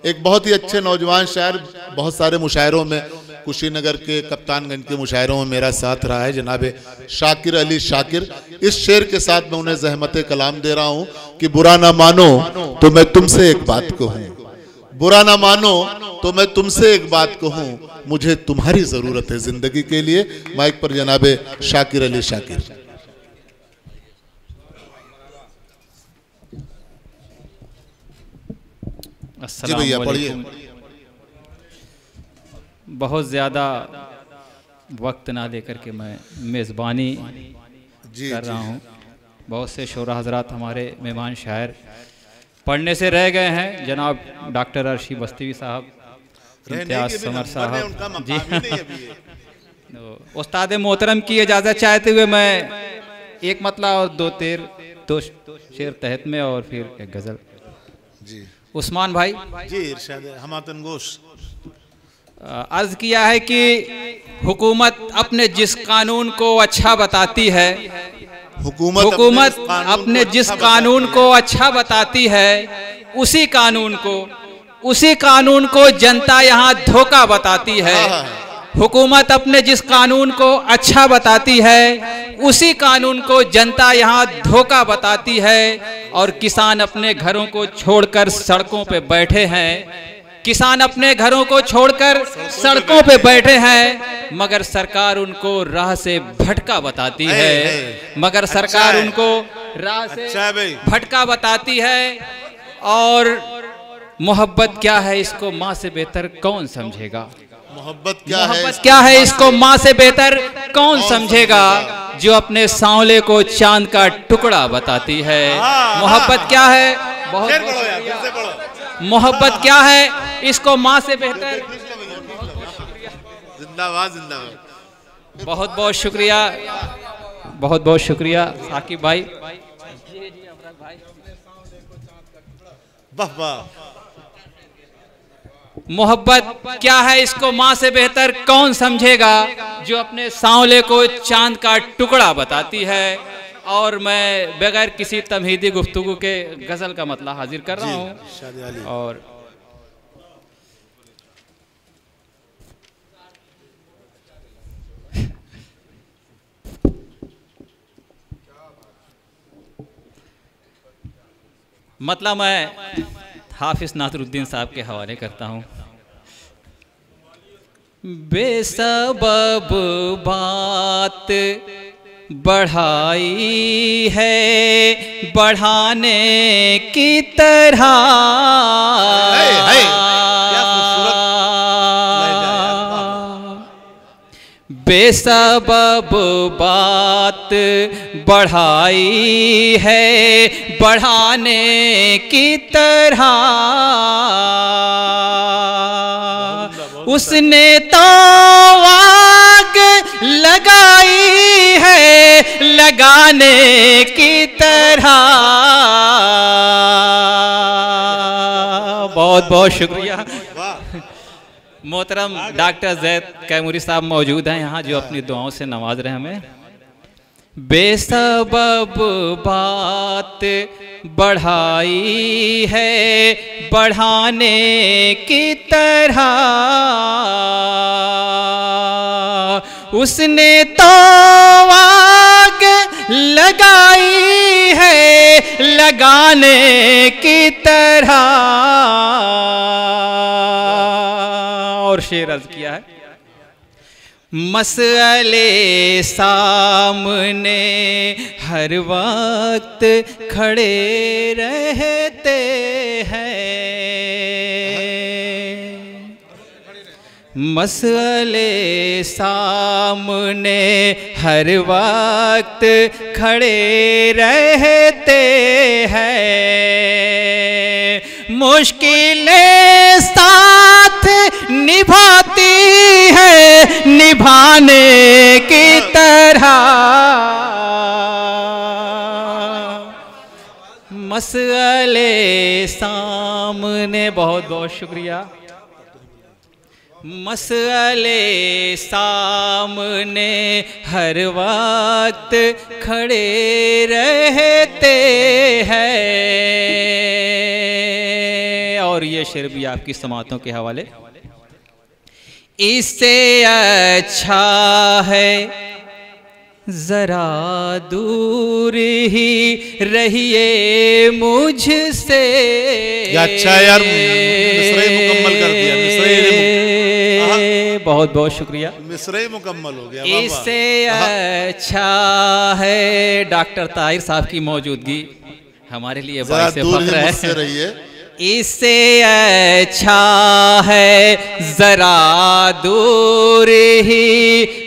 एक बहुत ही अच्छे नौजवान शायर, बहुत सारे मुशायरों में, कुशीनगर के, कप्तानगंज के मुशायरों में मेरा साथ रहा है जनाब शाकिर अली शाकिर। इस शेर के साथ मैं उन्हें ज़हमत कलाम दे रहा हूँ कि बुरा ना मानो तो मैं तुमसे एक बात कहूँ, बुरा ना मानो तो मैं तुमसे एक बात कहूँ, मुझे तुम्हारी ज़रूरत है ज़िंदगी के लिए। माइक पर जनाब शाकिर अली शाकिर। जी भैया पढ़िए। बहुत ज़्यादा वक्त ना लेकर के मैं मेज़बानी कर रहा हूँ। बहुत से शोरा हजरात हमारे मेहमान शायर पढ़ने से रह गए हैं। जनाब डॉक्टर अर्शी बस्ती साहब, इम्तियाज़ समर साहब जी, उस्ताद मोहतरम की इजाज़त चाहते हुए मैं एक मतला और दो शेर तहत में और फिर एक गज़ल। जी उस्मान भाई जी इरशाद हमातन गोश अर्ज किया है कि हुकूमत अपने जिस कानून को अच्छा बताती है, हुकूमत अपने जिस कानून को अच्छा बताती है, उसी कानून को जनता यहाँ धोखा बताती है। हुकूमत अपने जिस कानून को अच्छा बताती है, उसी कानून को जनता यहाँ धोखा बताती है। और किसान अपने घरों को छोड़कर सड़कों पे बैठे हैं, किसान अपने घरों को छोड़कर सड़कों पे बैठे हैं, मगर सरकार उनको राह से भटका बताती है, मगर सरकार उनको राह से भटका बताती है। और मोहब्बत क्या है इसको माँ से बेहतर कौन समझेगा, मोहब्बत क्या है इसको माँ से बेहतर कौन समझेगा, जो अपने सांवले को चांद का टुकड़ा बताती है। मोहब्बत क्या है, मोहब्बत क्या है इसको माँ से बेहतर। जिंदाबाद जिंदाबाद। बहुत बहुत शुक्रिया, बहुत बहुत शुक्रिया साकिब भाई। वाह वाह। मोहब्बत क्या है इसको माँ से बेहतर कौन समझेगा, जो अपने सांवले को चांद का टुकड़ा बताती है। और मैं बगैर किसी तमहीदी गुफ्तगू के गज़ल का मतला हाजिर कर रहा हूँ। और मतलब मैं हाफिज नासरुद्दीन साहब के हवाले करता हूँ। बेसबब बात बढ़ाई है बढ़ाने की तरह, बेसबब बात बढ़ाई है बढ़ाने की तरह, उसने तो आग लगाई है लगाने की तरह। बहुत बहुत शुक्रिया। मोहतरम डॉक्टर जैद कैमूरी साहब मौजूद हैं यहाँ, जो अपनी दुआओं से नवाज रहे हमें। बेसबब बात बढ़ाई है बढ़ाने की तरह, उसने तो आग लगाई है लगाने की तरह। और शेर अर्ज किया है, मसले सामने हर वक्त खड़े रहते हैं, मसले सामने हर वक्त खड़े रहते हैं, मुश्किलें साथ निभाती है निभाने की तरह, मसले सामने। बहुत बहुत शुक्रिया। मसले सामने हर वक्त खड़े रहते हैं। और ये ये शेर भी आपकी समातों के हवाले। इससे अच्छा है जरा दूर ही रहिए मुझसे। अच्छा यार, मिसरे मुकम्मल कर दिया, बहुत बहुत शुक्रिया, मिसरे मुकम्मल हो गया। इससे अच्छा है डॉक्टर ताहिर साहब की मौजूदगी हमारे लिए बाइस फख्र है। इससे अच्छा है जरा दूर ही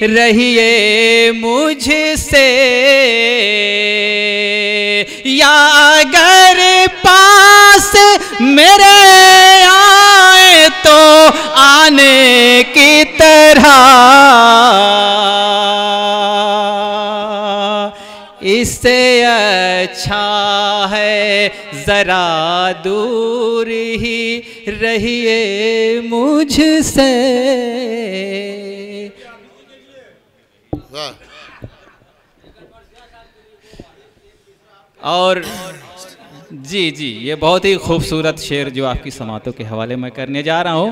रहिए मुझसे, या अगर पास मेरे आए तो आने की तरह। इससे अच्छा है जरा दूर ही रहिए मुझसे। और जी जी, ये बहुत ही खूबसूरत शेर जो आपकी समातों के हवाले में करने जा रहा हूँ,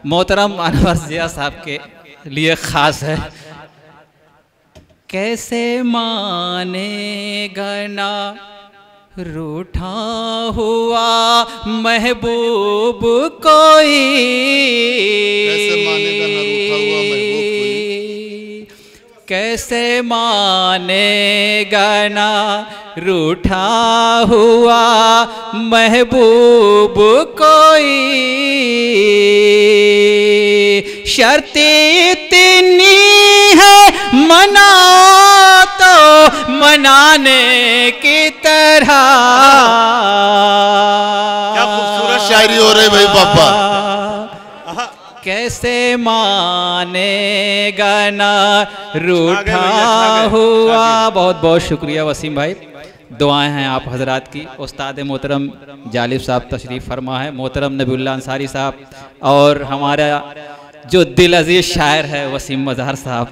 मोहतरम अनवर जिया साहब के लिए ख़ास है। कैसे मानेगा ना रूठा हुआ महबूब कोई, कैसे मानेगा ना रूठा हुआ महबूब कोई, कैसे मानेगा ना रूठा हुआ महबूब कोई। शर्त इतनी है मना तो मनाने की तरह। क्या खूबसूरत शायरी हो रही भाई पापा। कैसे मानेगा ना रूठा हुआ। बहुत बहुत शुक्रिया वसीम भाई, दुआएं हैं आप हजरात की। उस्ताद मोहतरम जालिब साहब तशरीफ़ फरमा है, मोहतरम नबीउल्लाह अंसारी साहब, और हमारा जो दिल अजीज शायर है वसीम मज़हर साहब।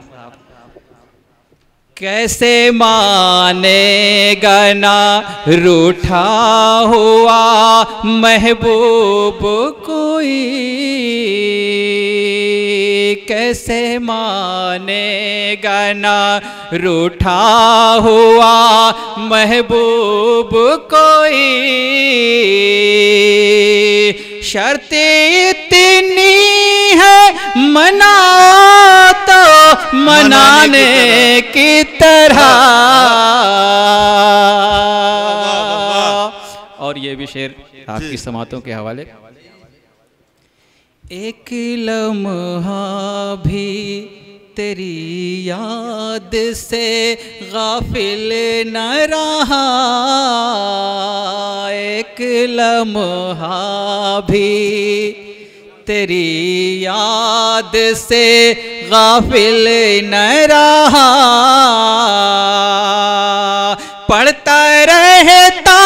कैसे मानेगा ना रूठा हुआ महबूब कोई, कैसे मानेगा ना रूठा हुआ महबूब कोई। शर्त इतनी है मना तो मनाने की तरह। और ये भी शेर आपकी समातों के हवाले। एक लम्हा भी तेरी याद से गाफिल न रहा, एक लम्हा भी तेरी याद से गाफिल न रहा। पढ़ता रहता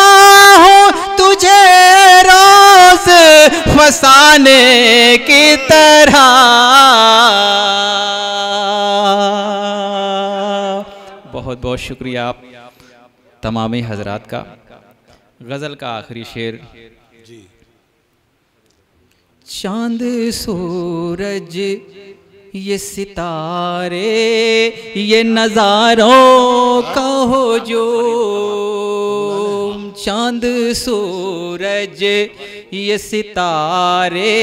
हूँ तुझे रोज फसाने की तरह। बहुत बहुत शुक्रिया आप तमामी हजरात का। गज़ल का आखिरी शेर। चांद सूरज ये सितारे ये नज़ारों का हुजूम, चांद सूरज ये सितारे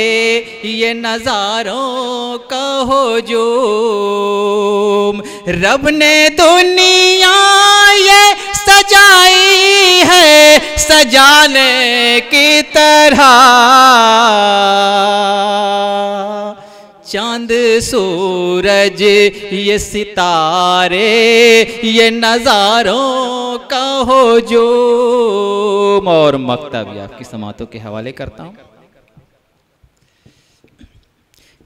ये नज़ारों का हुजूम। रब ने दुनिया ये सजाई है सजाने की तरह। चांद सूरज ये सितारे ये नज़ारों का हुजूम। और मक्ता भी आपकी समातों के हवाले करता हूँ।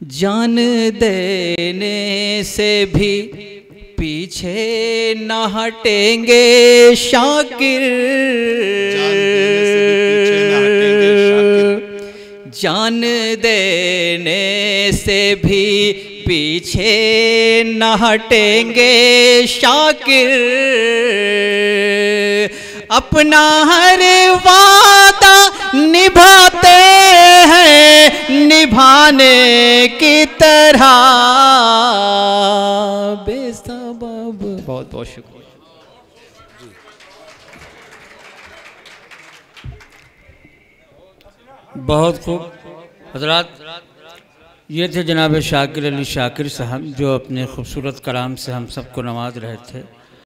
जान देने से भी पीछे न हटेंगे शाकिर, जान देने से भी पीछे न हटेंगे शाकिर। अपना हर वादा निभाते हैं निभाने की तरह बेसबब। बहुत बहुत शुक्रिया। बहुत खूब हज़रात, ये थे जनाब शाकिर अली शाकिर साहब जो अपने खूबसूरत कलाम से हम सबको नवाज रहे थे।